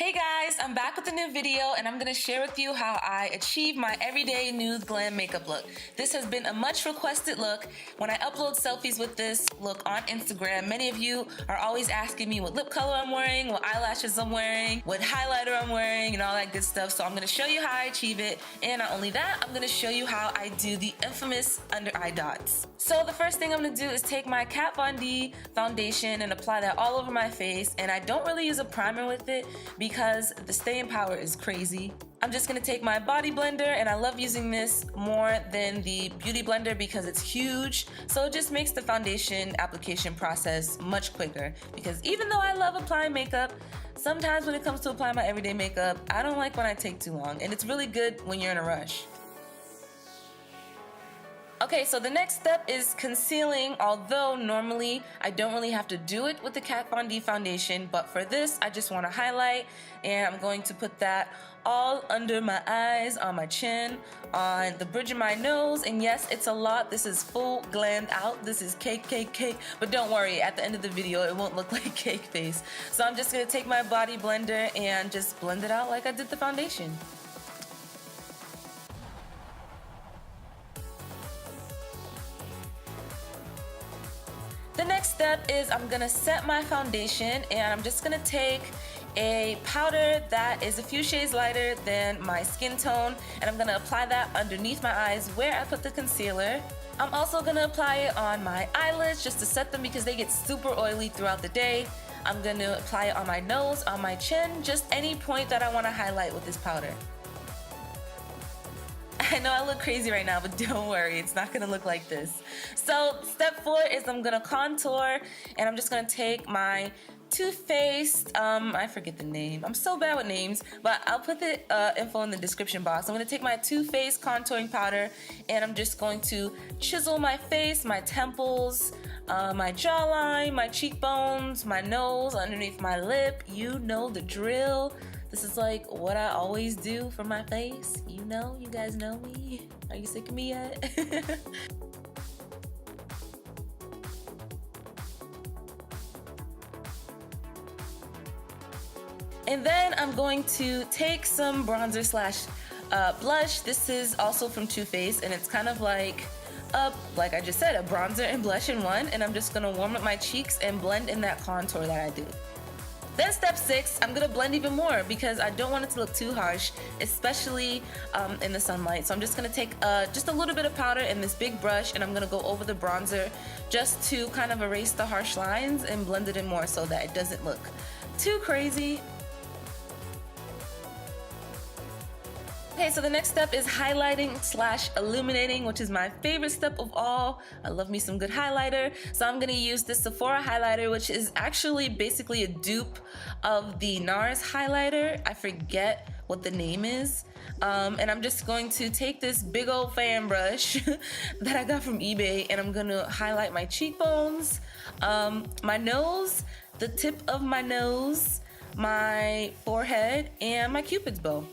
Hey guys, I'm back with a new video and I'm going to share with you how I achieve my everyday nude glam makeup look. This has been a much requested look. When I upload selfies with this look on Instagram, many of you are always asking me what lip color I'm wearing, what eyelashes I'm wearing, what highlighter I'm wearing, and all that good stuff. So I'm going to show you how I achieve it. And not only that, I'm going to show you how I do the infamous under eye dots. So the first thing I'm going to do is take my Kat Von D foundation and apply that all over my face. And I don't really use a primer with it because the staying power is crazy. I'm just gonna take my body blender, and I love using this more than the beauty blender because it's huge, so it just makes the foundation application process much quicker. Because even though I love applying makeup, sometimes when it comes to applying my everyday makeup, I don't like when I take too long, and it's really good when you're in a rush. Okay, so the next step is concealing, although normally I don't really have to do it with the Kat Von D foundation, but for this I just want to highlight, and I'm going to put that all under my eyes, on my chin, on the bridge of my nose, and yes, it's a lot. This is full glammed out. This is cake, but don't worry, at the end of the video it won't look like cake face. So I'm just going to take my body blender and just blend it out like I did the foundation. The next step is I'm gonna set my foundation, and I'm just gonna take a powder that is a few shades lighter than my skin tone, and I'm gonna apply that underneath my eyes where I put the concealer. I'm also gonna apply it on my eyelids just to set them because they get super oily throughout the day. I'm gonna apply it on my nose, on my chin, just any point that I wanna highlight with this powder. I know I look crazy right now, but don't worry, it's not gonna look like this. So step 4 is I'm gonna contour, and I'm just gonna take my Too Faced, I forget the name. I'm so bad with names, but I'll put the info in the description box. I'm gonna take my Too Faced contouring powder, and I'm just going to chisel my face, my temples, my jawline, my cheekbones, my nose, underneath my lip. You know the drill. This is like what I always do for my face. You know, you guys know me. Are you sick of me yet? And then I'm going to take some bronzer slash blush. This is also from Too Faced, and it's kind of like I just said, a bronzer and blush in one. And I'm just gonna warm up my cheeks and blend in that contour that I do. Then step 6, I'm gonna blend even more because I don't want it to look too harsh, especially in the sunlight. So I'm just gonna take just a little bit of powder in this big brush, and I'm gonna go over the bronzer just to kind of erase the harsh lines and blend it in more so that it doesn't look too crazy. Okay, so the next step is highlighting slash illuminating, which is my favorite step of all. I love me some good highlighter. So I'm gonna use this Sephora highlighter, which is actually basically a dupe of the NARS highlighter. I forget what the name is. And I'm just going to take this big old fan brush that I got from eBay, and I'm gonna highlight my cheekbones, my nose, the tip of my nose, my forehead, and my cupid's bow.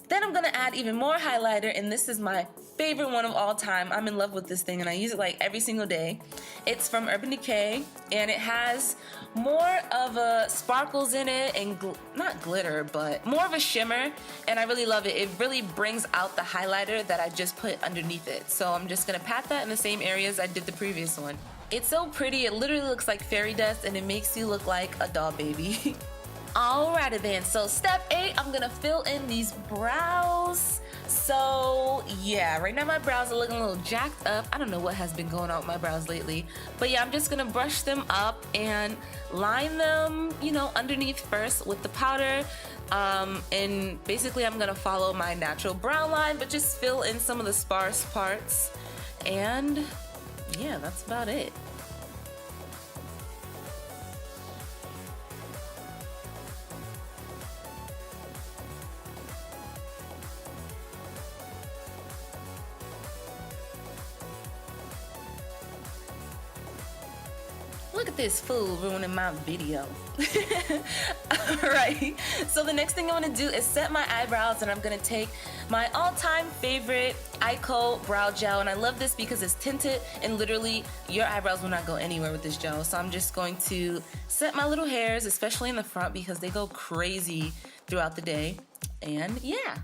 Then I'm gonna add even more highlighter, and this is my favorite one of all time. I'm in love with this thing, and I use it like every single day. It's from Urban Decay, and it has more of a sparkles in it, and not glitter, but more of a shimmer, and I really love it. It really brings out the highlighter that I just put underneath it. So I'm just gonna pat that in the same areas I did the previous one. It's so pretty, it literally looks like fairy dust, and it makes you look like a doll baby. Alrighty then, so step 8, I'm gonna fill in these brows. So yeah, right now my brows are looking a little jacked up. I don't know what has been going on with my brows lately, but yeah, I'm just gonna brush them up and line them, you know, underneath first with the powder. And basically I'm gonna follow my natural brow line, but just fill in some of the sparse parts. And yeah, that's about it. Look at this fool ruining my video. Alright, so the next thing I'm gonna do is set my eyebrows, and I'm gonna take my all-time favorite Ico brow gel, and I love this because it's tinted and literally your eyebrows will not go anywhere with this gel. So I'm just going to set my little hairs, especially in the front because they go crazy throughout the day. And yeah.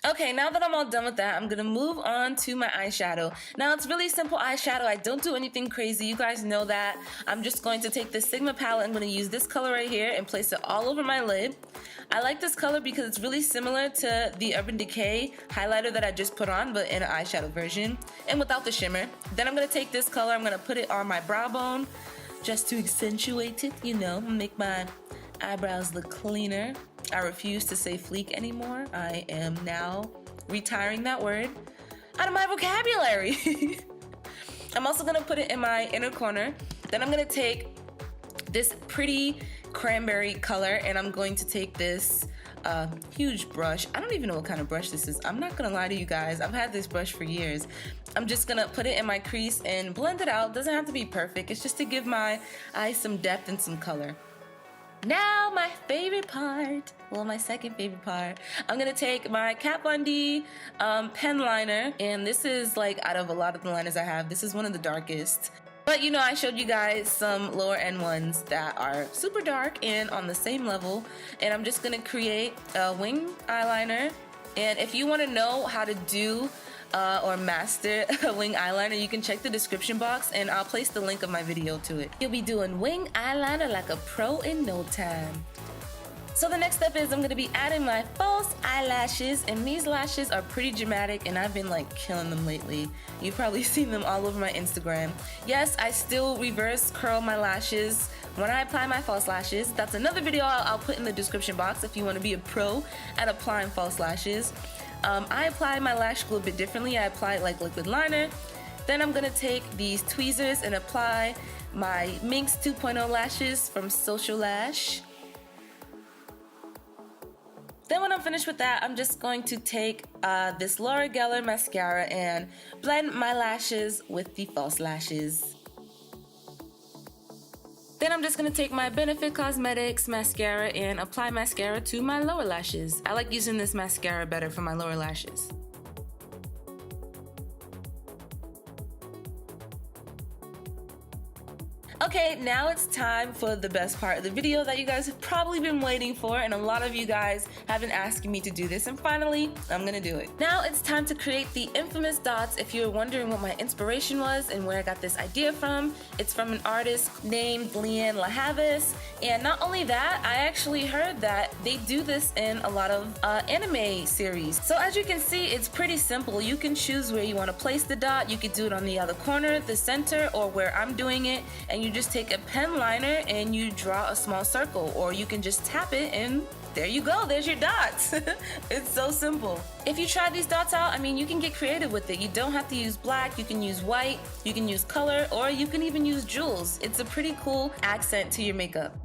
Okay, now that I'm all done with that, I'm gonna move on to my eyeshadow. Now it's really simple eyeshadow. I don't do anything crazy. You guys know that. I'm just going to take this Sigma palette. I'm gonna use this color right here and place it all over my lid. I like this color because it's really similar to the Urban Decay highlighter that I just put on, but in an eyeshadow version and without the shimmer. Then I'm gonna take this color, I'm gonna put it on my brow bone just to accentuate it, you know, make my eyebrows look cleaner. I refuse to say fleek anymore. I am now retiring that word out of my vocabulary. I'm also gonna put it in my inner corner. Then I'm gonna take this pretty cranberry color and I'm going to take this huge brush. I don't even know what kind of brush this is. I'm not gonna lie to you guys. I've had this brush for years. I'm just gonna put it in my crease and blend it out. Doesn't have to be perfect. It's just to give my eyes some depth and some color. Now my favorite part, well my second favorite part, I'm gonna take my Kat Von D pen liner, and this is like out of a lot of the liners I have, this is one of the darkest. But you know, I showed you guys some lower end ones that are super dark and on the same level, and I'm just gonna create a wing eyeliner. And if you want to know how to do or master a wing eyeliner, you can check the description box and I'll place the link of my video to it. You'll be doing wing eyeliner like a pro in no time. So the next step is I'm going to be adding my false eyelashes, and these lashes are pretty dramatic and I've been like killing them lately. You've probably seen them all over my Instagram. Yes, I still reverse curl my lashes when I apply my false lashes. That's another video I'll put in the description box if you want to be a pro at applying false lashes. I apply my lash glue a bit differently. I apply it like liquid liner. Then I'm gonna take these tweezers and apply my Minx 2.0 lashes from Social Lash. Then when I'm finished with that, I'm just going to take this Laura Geller mascara and blend my lashes with the false lashes. Then I'm just going to take my Benefit Cosmetics mascara and apply mascara to my lower lashes. I like using this mascara better for my lower lashes. Okay, now it's time for the best part of the video that you guys have probably been waiting for, and a lot of you guys have been asking me to do this, and finally, I'm gonna do it. Now it's time to create the infamous dots. If you're wondering what my inspiration was and where I got this idea from, it's from an artist named Leanne LaHavis, and not only that, I actually heard that they do this in a lot of anime series. So as you can see, it's pretty simple. You can choose where you want to place the dot. You could do it on the other corner, the center, or where I'm doing it, and you just take a pen liner and you draw a small circle, or you can just tap it and there you go, there's your dots. It's so simple. If you try these dots out, I mean, you can get creative with it. You don't have to use black, you can use white, you can use color, or you can even use jewels. It's a pretty cool accent to your makeup.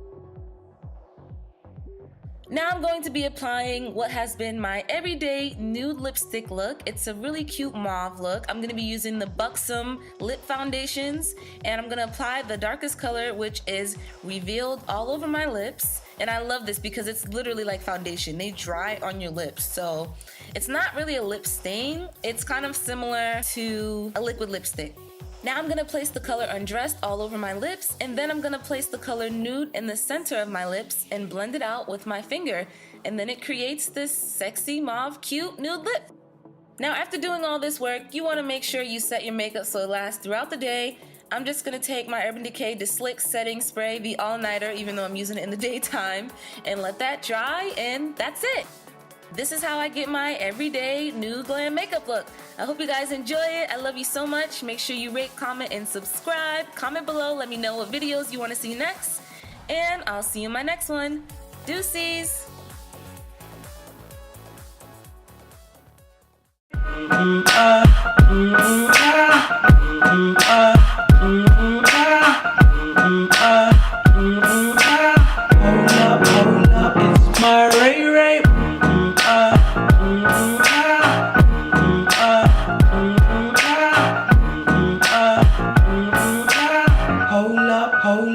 Now I'm going to be applying what has been my everyday nude lipstick look. It's a really cute mauve look. I'm going to be using the Buxom lip foundations, and I'm going to apply the darkest color, which is Revealed, all over my lips. And I love this because it's literally like foundation. They dry on your lips, so it's not really a lip stain. It's kind of similar to a liquid lipstick. Now I'm gonna place the color Undressed all over my lips, and then I'm gonna place the color Nude in the center of my lips and blend it out with my finger. And then it creates this sexy mauve cute nude lip. Now after doing all this work, you wanna make sure you set your makeup so it lasts throughout the day. I'm just gonna take my Urban Decay The Slick Setting Spray, the all-nighter, even though I'm using it in the daytime, and let that dry, and that's it. This is how I get my everyday nude glam makeup look. I hope you guys enjoy it. I love you so much. Make sure you rate, comment, and subscribe. Comment below. Let me know what videos you want to see next. And I'll see you in my next one. Deuces! Hold up, it's my Ray Ray. up, hold